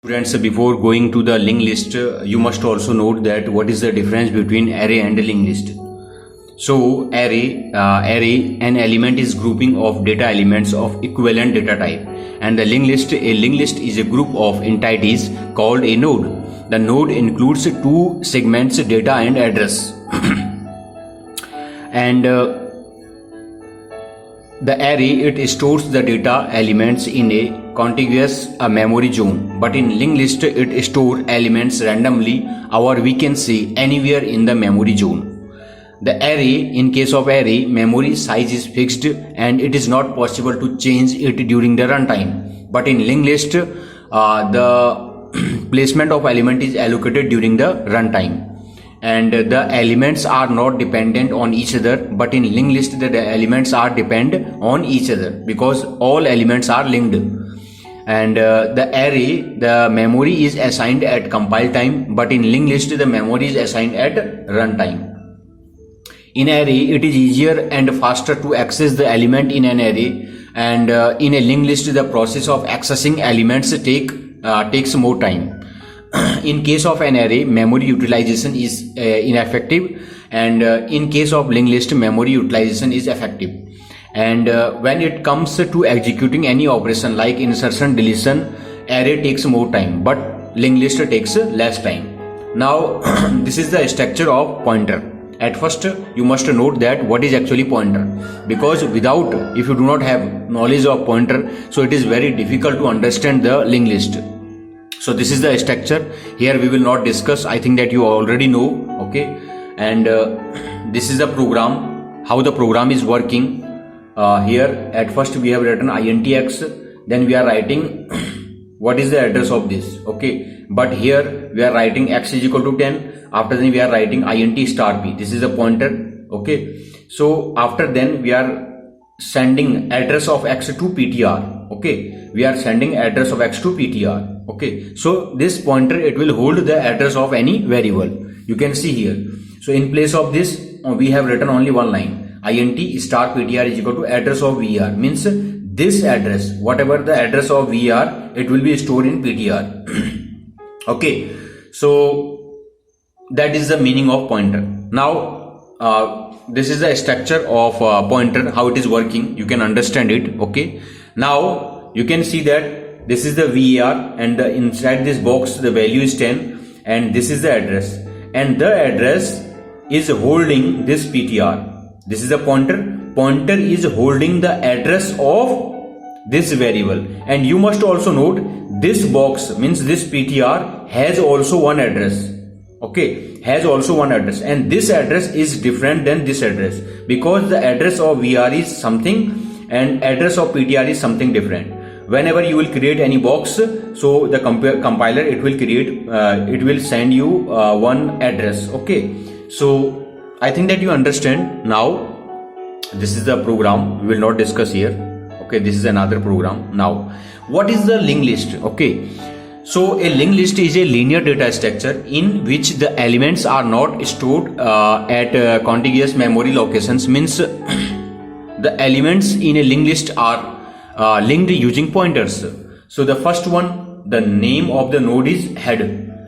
Students, before going to the linked list, you must also note that what is the difference between array and linked list. So array, an element is grouping of data elements of equivalent data type, and the linked list, a linked list is a group of entities called a node. The node includes two segments, data and address. And the array, it stores the data elements in a contiguous memory zone, but in linked list it stores elements randomly, or we can say anywhere in the memory zone. The array, in case of array, memory size is fixed and it is not possible to change it during the runtime, but in linked list the placement of element is allocated during the runtime, and the elements are not dependent on each other, but in linked list the elements are dependent on each other because all elements are linked. And the array, the memory is assigned at compile time, but in linked list the memory is assigned at runtime. In array it is easier and faster to access the element in an array, and in a linked list the process of accessing elements takes more time. In case of an array, memory utilization is ineffective, and in case of linked list memory utilization is effective. And when it comes to executing any operation like insertion, deletion, array takes more time, but linked list takes less time. Now this is the structure of pointer. At first you must note that what is actually pointer, because if you do not have knowledge of pointer, so it is very difficult to understand the linked list. So this is the structure. Here we will not discuss, I think that you already know, okay. And this is the program, how the program is working. Here at first we have written intx, then we are writing what is the address of this, okay. But here we are writing x is equal to 10, after then we are writing int star p, this is a pointer, okay. So after then we are sending address of x to ptr, okay. We are sending address of x to ptr, okay. So this pointer, it will hold the address of any variable, you can see here. So in place of this we have written only one line, int star ptr is equal to address of var, means this address, whatever the address of var, it will be stored in ptr. Okay, so that is the meaning of pointer. Now this is the structure of pointer, how it is working, you can understand it, okay. Now you can see that this is the var, and inside this box the value is 10, and this is the address, and the address is holding this ptr. This is a pointer is holding the address of this variable, and you must also note this box means this ptr has also one address, okay, has also one address, and this address is different than this address because the address of var is something and address of ptr is something different. Whenever you will create any box, so the compiler, it will create it will send you one address, okay. So I think that you understand now. This is the program, we will not discuss here, okay. This is another program. Now what is the linked list, okay. So a linked list is a linear data structure in which the elements are not stored at contiguous memory locations, means the elements in a linked list are linked using pointers. So the first one, the name of the node is head,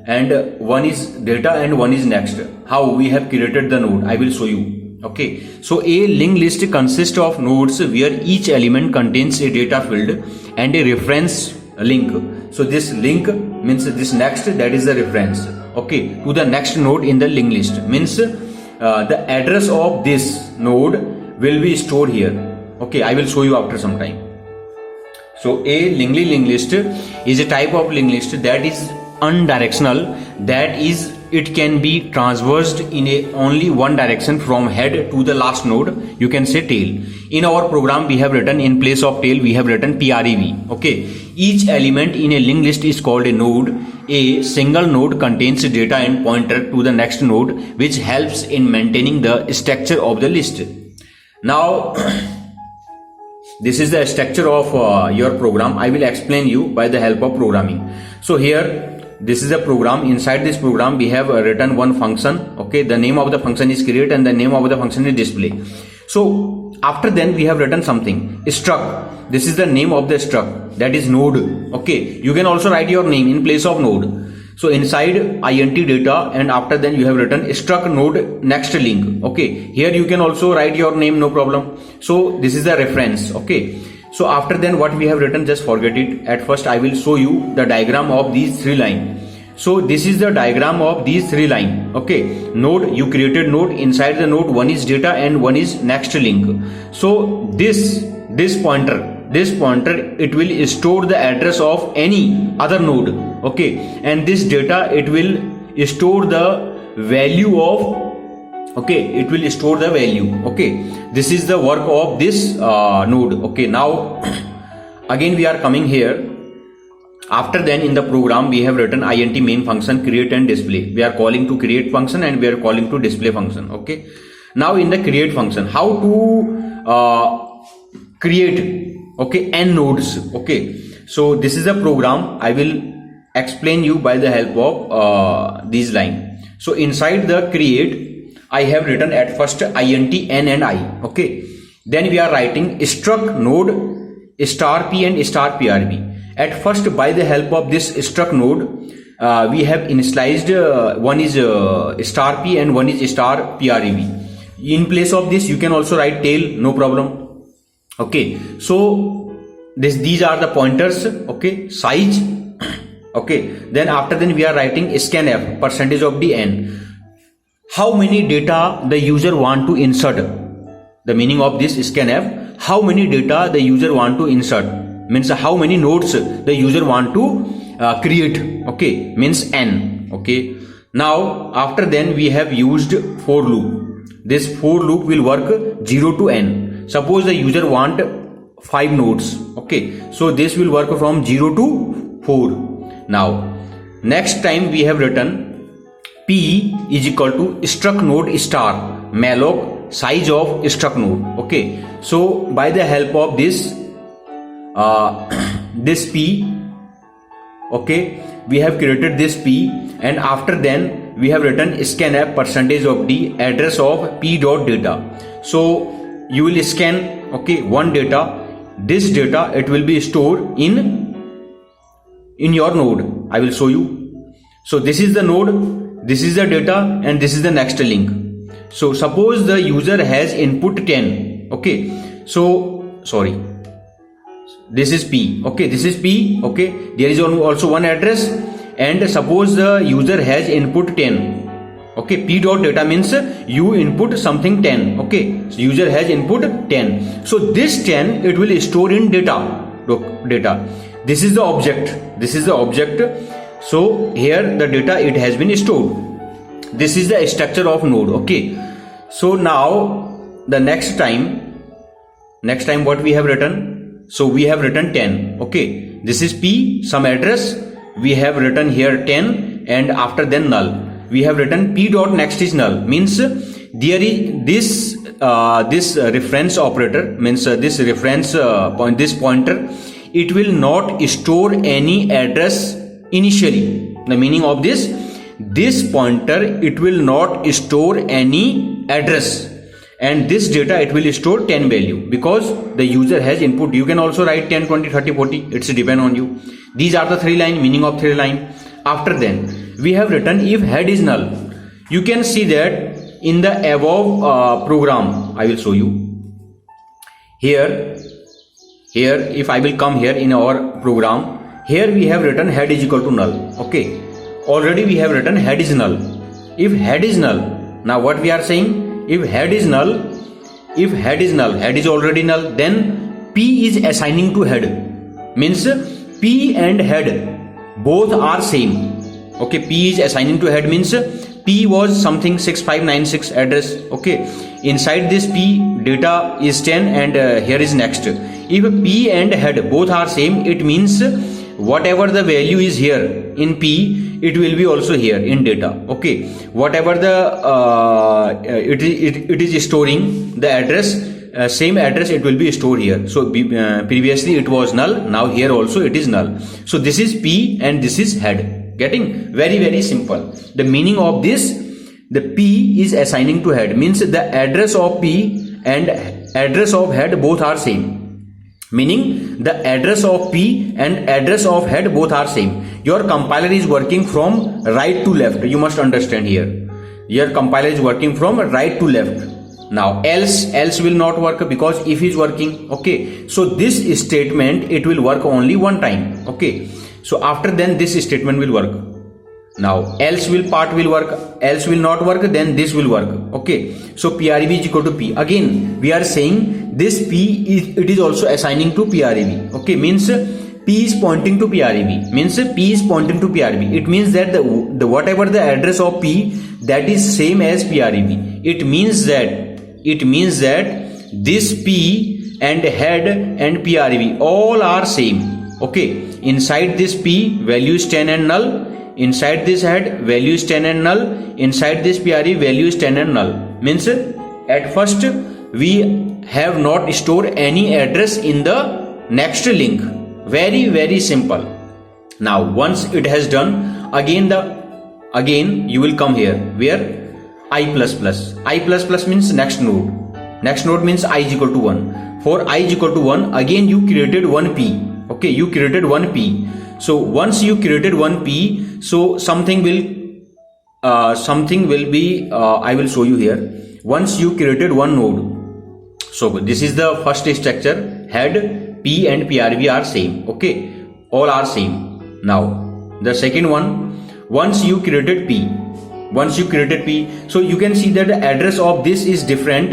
and one is data and one is next. How we have created the node, I will show you, okay. So a linked list consists of nodes where each element contains a data field and a reference link. So this link means this next, that is the reference, okay, to the next node in the linked list, means the address of this node will be stored here, okay. I will show you after some time. So a linked list is a type of linked list that is unidirectional, that is, it can be traversed in only one direction from head to the last node, you can say tail. In our program we have written, in place of tail we have written trev, okay. Each element in a linked list is called a node. A single node contains data and pointer to the next node, which helps in maintaining the structure of the list. Now this is the structure of your program. I will explain you by the help of programming. So here this is a program. Inside this program we have written one function, okay. The name of the function is create and the name of the function is display. So after then we have written something struct. This is the name of the struct, that is node. Okay, you can also write your name in place of node. So inside int data, and after then you have written struct node next link. Okay, here you can also write your name, no problem. So this is the reference. Okay, so after then what we have written, just forget it. At first I will show you the diagram of these three lines. So this is the diagram of these three lines. Okay, node, you created node. Inside the node, one is data and one is next link. So this pointer, it will store the address of any other node. Okay, and this data, it will store the value of, okay, it will store the value. Okay, this is the work of this node. Okay, now again we are coming here. After then in the program we have written int main function create and display. We are calling to create function and we are calling to display function. Okay, now in the create function, how to create, okay, n nodes. Okay, so this is a program. I will explain you by the help of these lines. So inside the create, I have written at first int n and I. Okay, then we are writing struct node star p and star prb. At first, by the help of this struct node, we have initialized one is star p and one is star preb. In place of this, you can also write tail, no problem. Okay, so these are the pointers. Okay, size. Okay, then after then we are writing scanf percentage of the n. How many data the user want to insert? The meaning of this scanf, how many data the user want to insert, means how many nodes the user want to create. Okay, means n. Okay, now after then we have used for loop. This for loop will work 0 to n. Suppose the user want 5 nodes. Okay, so this will work from 0 to 4. Now next time we have written p is equal to struct node star malloc size of struct node. Okay, so by the help of this this p, okay, we have created this p, and after then we have written scanf percentage of the address of p dot data. So you will scan, okay, one data. This data, it will be stored in your node. I will show you. So this is the node, this is the data, and this is the next link. So suppose the user has input 10. Okay, so sorry, this is p. Okay, this is p. Okay, there is also one address, and suppose the user has input 10. Okay, p dot data means you input something 10. Okay, so user has input 10. So this 10, it will store in data. This is the object. This is the object. So here the data, it has been stored. This is the structure of node. Okay, so now the next time what we have written, so we have written 10. Okay, this is p, some address, we have written here 10, and after then null. We have written p dot next is null, means there is this reference operator, means this reference point, this pointer, it will not store any address initially. The meaning of this pointer, it will not store any address, and this data, it will store 10 value because the user has input. You can also write 10, 20, 30, 40, it's depend on you. These are the 3 line, meaning of 3 line. After then we have written if head is null. You can see that in the above program. I will show you here if I will come here in our program, here we have written head is equal to null. Okay, already we have written head is null. If head is null, now what we are saying, if head is null, head is already null, then p is assigning to head, means p and head both are same. Okay, p is assigning to head means p was something 6596 address. Okay, inside this p data is 10, and here is next. If p and head both are same, it means whatever the value is here in p, it will be also here in data. Okay, whatever the it is storing the address, same address it will be stored here. So previously it was null, now here also it is null. So this is p and this is head. Getting very simple. The meaning of this, the p is assigning to head, means the address of p and address of head both are same. Meaning the address of P and address of head both are same. Your compiler is working from right to left. You must understand here. Your compiler is working from right to left. Now else will not work, because if is working. Okay. So this statement, it will work only one time. Okay. So after then this statement will work. Now else part will work, else will not work, then this will work. Okay. So PREV is equal to P. Again we are saying this P is also assigning to PREV. Okay, means P is pointing to PREV, means P is pointing to PREV. It means that the whatever the address of P, that is same as PREV. It means that this P and head and PREV all are same. Okay, inside this P value is 10 and null, inside this head value is 10 and null, inside this PREV value is 10 and null. Means at first we have not stored any address in the next link. Very simple. Now once it has done, again you will come here where I++. I++ means next node. Next node means I is equal to 1. For I is equal to 1, again you created one P. Okay, you created one P. So once you created one P, so something will be I will show you here. Once you created one node, so this is the first structure. Head, P and PREV are same. Okay, all are same. Now the second one, once you created P, so you can see that the address of this is different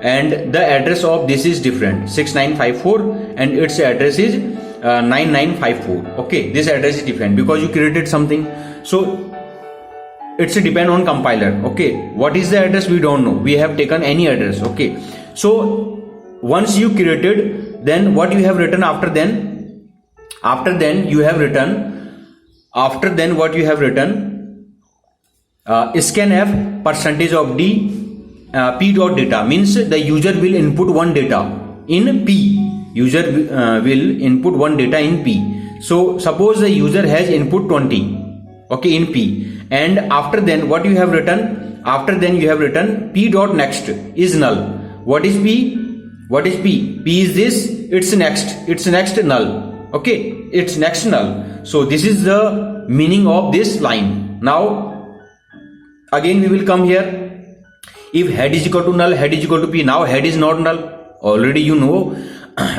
and the address of this is different, 6954, and its address is 9954. Okay, this address is different because you created something. So it's depend on compiler. Okay, what is the address we don't know, we have taken any address. Okay, so once you created, then what you have written after then you have written, what you have written, scanf percentage of d p dot data, means the user will input one data in P. User will input one data in P. So suppose the user has input 20, okay, in P, and after then what you have written, P dot next is null. What is P? P is this, it's next null. Okay, it's next null. So this is the meaning of this line. Now again we will come here. If head is equal to null, head is equal to P. Now head is not null. Already you know,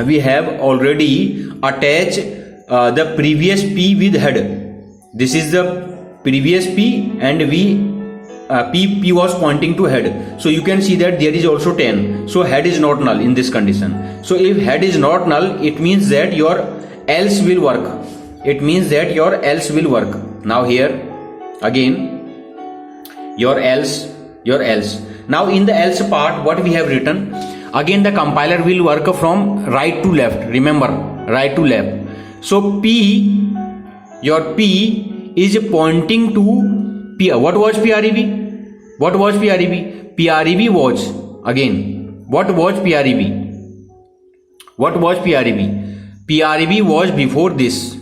we have already attached the previous P with head. This is the previous P and P was pointing to head. So you can see that there is also 10. So head is not null in this condition. So if head is not null, it means that your else will work. Now here again your else. Now in the else part, what we have written, again the compiler will work from right to left. Remember, right to left. So P, your P is pointing to P. What was PREV? PREV was, again, what was PREV? PREV was before this.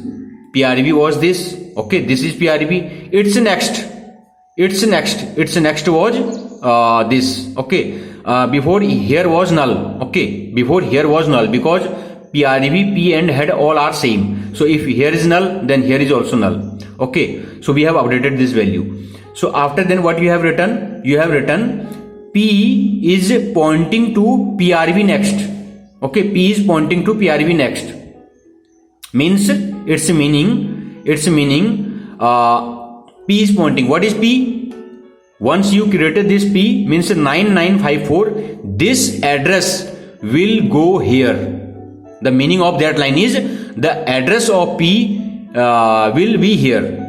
PREV was this. Okay, this is PREV. Its next was this. Okay, before here was null. Okay, before here was null because PREV, P and head all are same. So if here is null, then here is also null. Okay, so we have updated this value. So after then what you have written? You have written P is pointing to PREV next. Okay, P is pointing to PREV next. Means its meaning P is pointing. What is P? Once you created this P, means 9954, this address will go here. The meaning of that line is the address of P will be here.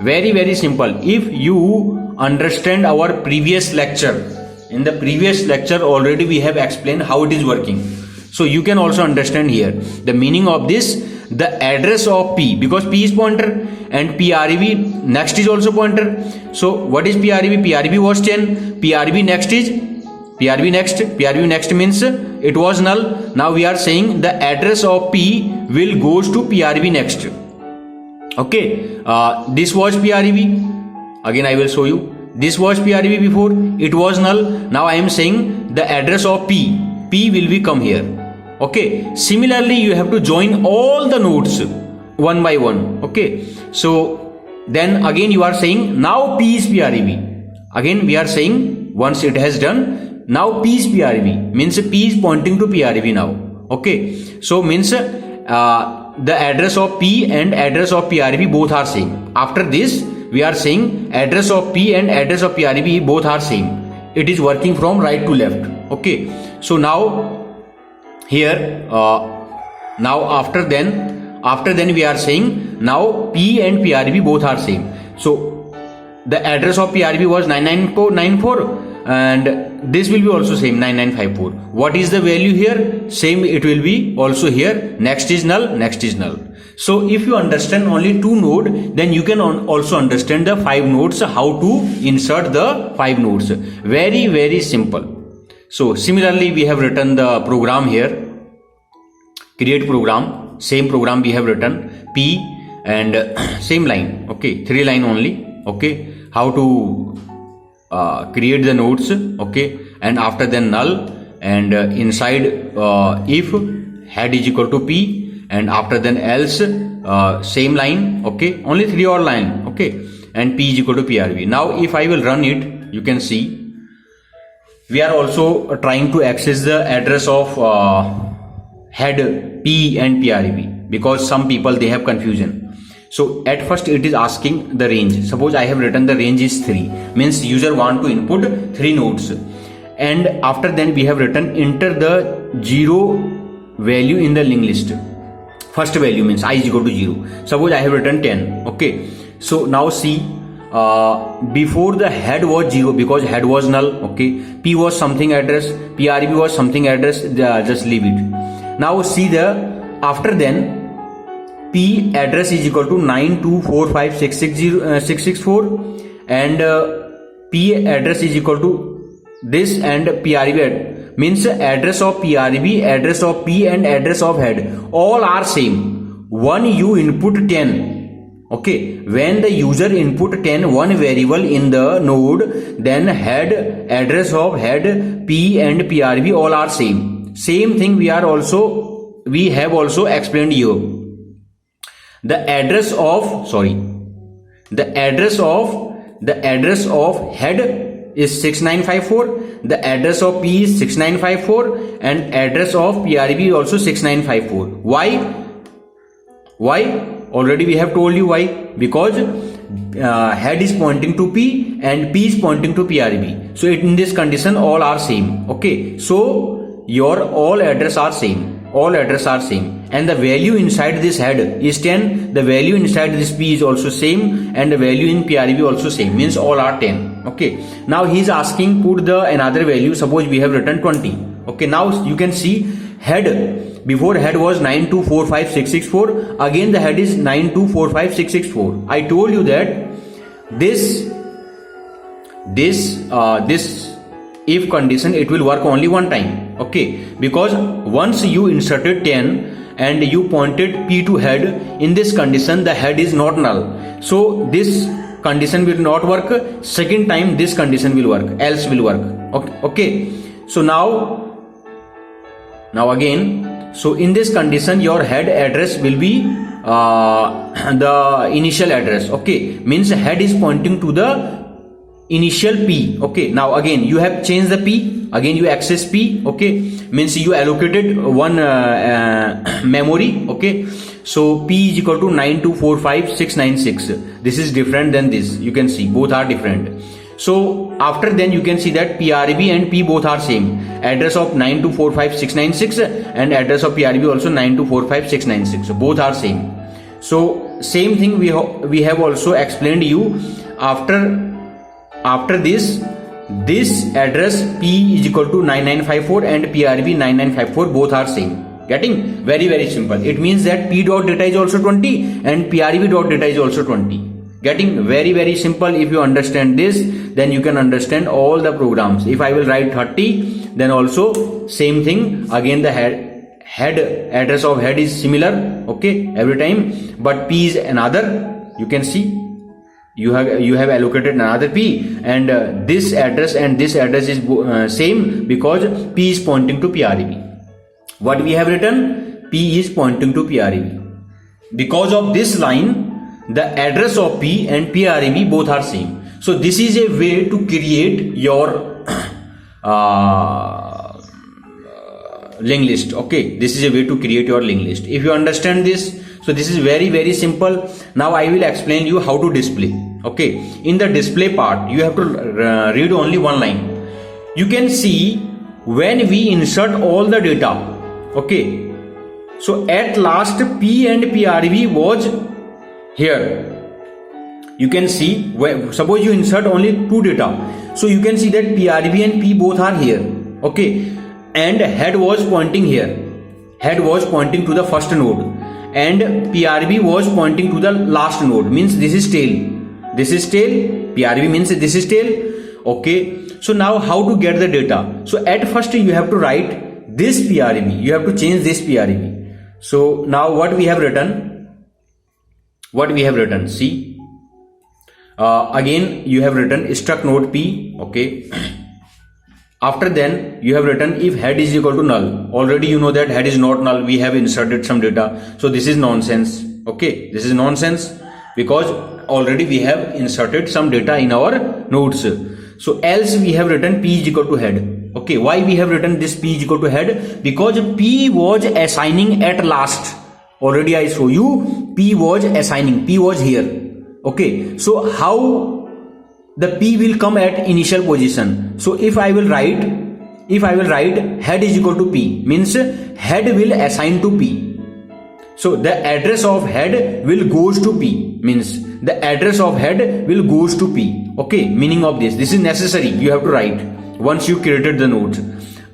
Very simple. If you understand our previous lecture, in the previous lecture already we have explained how it is working. So you can also understand here the meaning of this, the address of P, because P is pointer and PREV next is also pointer. So what is PREV? PREV was 10. PREV next is PREV next means it was null. Now we are saying the address of P will goes to PREV next. Okay, this was PREV. Again I will show you. This was PREV before, it was null. Now I am saying the address of P P will be come here. Okay, similarly you have to join all the nodes one by one. Okay, so then again you are saying now P is PREV. Again we are saying once it has done, now P is PREV, means P is pointing to PREV now. Okay, so means the address of P and address of PREV both are same. After this we are saying address of P and address of PREV both are same. It is working from right to left. Okay, so now here now after then we are saying now P and PREV both are same. So the address of PREV was 99494 and this will be also same 9954. What is the value here? Same it will be also here. Next is null, next is null. So if you understand only 2 node, then you can also understand the 5 nodes, how to insert the 5 nodes. Very, very simple. So similarly we have written the program here. Create program, same program we have written, P and same line. Okay, 3 line only. Okay, how to create the nodes. Okay, and after then null, and inside if head is equal to P, and after then else same line. Okay, only 3 or line. Okay, and P is equal to PREV. Now if I will run it, you can see we are also trying to access the address of head P and PREV, because some people they have confusion. So at first it is asking the range. Suppose I have written the range is 3, means user want to input 3 nodes, and after then we have written enter the 0 value in the linked list. First value means I is equal to 0. Suppose I have written 10. Okay, so now see, before the head was 0 because head was null. Okay, P was something address, PREV was something address, just leave it. Now see the after then P address is equal to 9245660 and P address is equal to this, and PREV means address of PREV, address of P and address of head all are same. One you input 10. Okay, when the user input 10 one variable in the node, then head, address of head, P and PREV all are same. Same thing we have also explained here. The address of head is 6954, the address of P is 6954, and address of PREV is also 6954. Why? Already we have told you why. Because head is pointing to P and P is pointing to PREV. So in this condition all are same. Okay, so your all address are same. All address are same, and the value inside this head is 10, the value inside this P is also same, and the value in PREV also same, means all are 10. Okay, now he is asking put the another value. Suppose we have written 20. Okay, now you can see head, before head was 9245664, again the head is 9245664. I told you that this if condition it will work only one time. Okay, because once you inserted 10 and you pointed P to head, in this condition the head is not null, so this condition will not work. Second time this condition will work, else will work. Okay, so now again, so in this condition your head address will be the initial address. Okay, means head is pointing to the initial P. Okay, now again you have changed the P, again you access P. Okay, means you allocated one memory. Okay, so P is equal to 9245696. This is different than this. You can see both are different. So after then you can see that PREV and P both are same. Address of 9245696 and address of PREV also 9245696. Both are same. So same thing we have also explained you. After this address P is equal to 9954 and PREV 9954 both are same. Getting? Very, very simple. It means that P dot data is also 20 and PREV dot data is also 20. Getting? Very, very simple. If you understand this, then you can understand all the programs. If I will write 30, then also same thing. Again the head address of head is similar. Okay, every time, but P is another. You can see you have allocated another p, and this address and this address is same because p is pointing to PREV. What we have written? P is pointing to PREV. Because of this line, the address of P and PREV both are same. So this is a way to create your linked list. Okay, this is a way to create your linked list. If you understand this, so this is very simple. Now I will explain you how to display. Okay, in the display part, you have to read only one line. You can see when we insert all the data. Okay, so at last P and PREV was here. You can see, suppose you insert only two data, so you can see that PREV and P both are here. Okay, and head was pointing here. Head was pointing to the first node, and PREV was pointing to the last node. Means this is tail. This is tail. PREV means this is tail. Okay. So now how to get the data? So at first you have to write this PREV. You have to change this PREV. So now what we have written? What we have written? See. Again you have written struct node P. Okay. After then you have written if head is equal to null. Already you know that head is not null. We have inserted some data. So this is nonsense. Okay. This is nonsense because already we have inserted some data in our nodes. So else we have written P is equal to head. Okay. Why we have written this P is equal to head? Because P was assigning at last. Already I show you P was assigning. P was here. Okay. So how the P will come at initial position? So if I will write head is equal to P, means head will assign to P. So the address of head will goes to P, means the address of head will goes to P. Okay, meaning of this is necessary. You have to write once you created the nodes.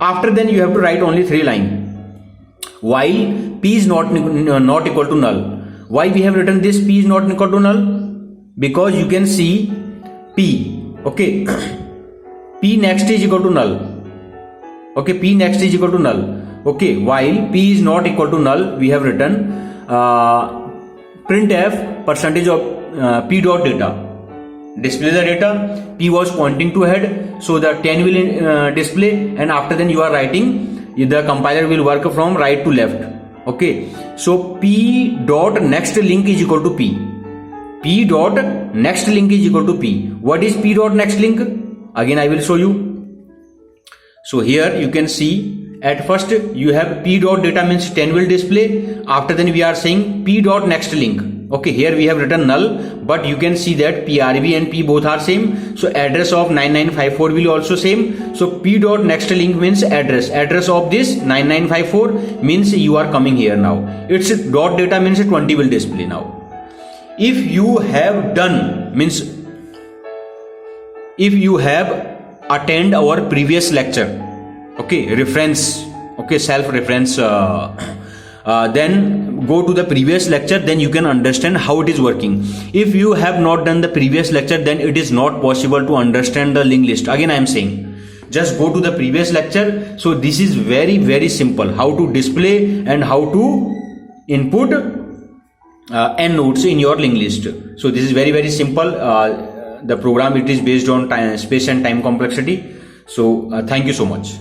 After then you have to write only 3 lines. While P is not equal to null. Why we have written this P is not equal to null? Because you can see P. Okay. P next is equal to null. Okay, P next is equal to null. Okay, while P is not equal to null, we have written printf percentage of P dot data. Display the data. P was pointing to head, so the 10 will display, and after then you are writing, the compiler will work from right to left. Okay, so P dot next link is equal to P. P dot next link is equal to P. What is P dot next link? Again I will show you. So here you can see at first you have P dot data means 10 will display. After then we are saying P dot next link. Okay, here we have written null, but you can see that PREV and P both are same. So address of 9954 will also same. So P dot next link means address. Address of this 9954 means you are coming here now. Its dot data means 20 will display now. If you have done, means if you have attend our previous lecture, okay, reference, okay, self reference, then go to the previous lecture, then you can understand how it is working. If you have not done the previous lecture, then it is not possible to understand the linked list. Again I am saying, just go to the previous lecture. So this is very simple, how to display and how to input n nodes in your linked list. So this is very simple. The program, it is based on time, space and time complexity. So thank you so much.